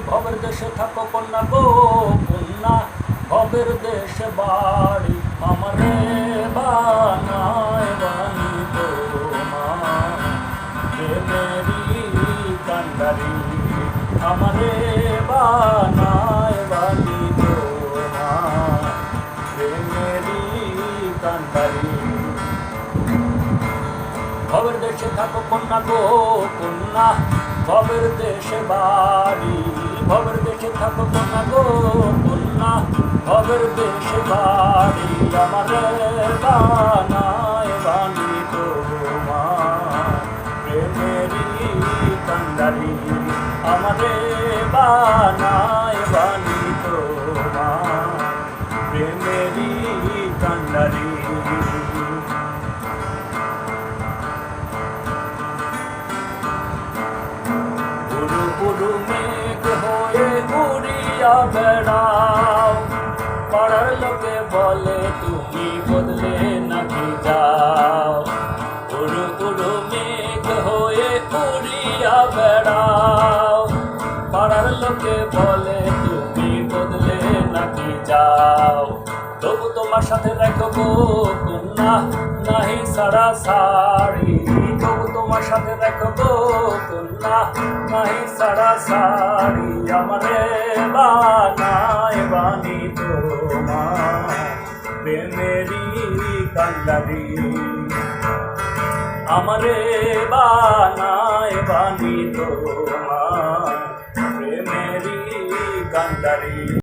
ভবের দেশে থাকো কন্যা গো কন্যা, ভবের দেশে বাড়ি আমারে বানায় বানি তোমার প্রেমেরি কান্ডারি, আমারে বানায় বানি তোমার প্রেমেরি কান্ডারি। ভবের দেশে থাকো কন্যা গো কন্যা, ভবের দেশে বাড়ি, ভবের দেশে থাকো কন্যা গো কন্যা, ভবের দেশে বাড়ি আমারে বানায় বানি তোমার প্রেমেরি কান্ডারি, আমারে বানায় বানি তোমার প্রেমেরি কান্ডারি। পুরু মেঘ হয়ে উড়িয়া বেড়াও, পাড়ার লোকে বলে তুমি বদলে নাকি যাও। পুরু পুরু মেঘ হয়ে উড়িয়া বেড়াও, পাড়ার লোকে বলে তুমি বদলে নাকি যাও। তবু তোমার সাথে রাখো গো কন্যা নাহি সারা সারি, তবু তোমার সাথে রাখো গো কন্যা নাহি সারা সারি, আমারে বানায় বানি তোমার প্রেমেরি কান্ডারি, আমারে বানায় বানি তোমার প্রেমেরি কান্ডারি।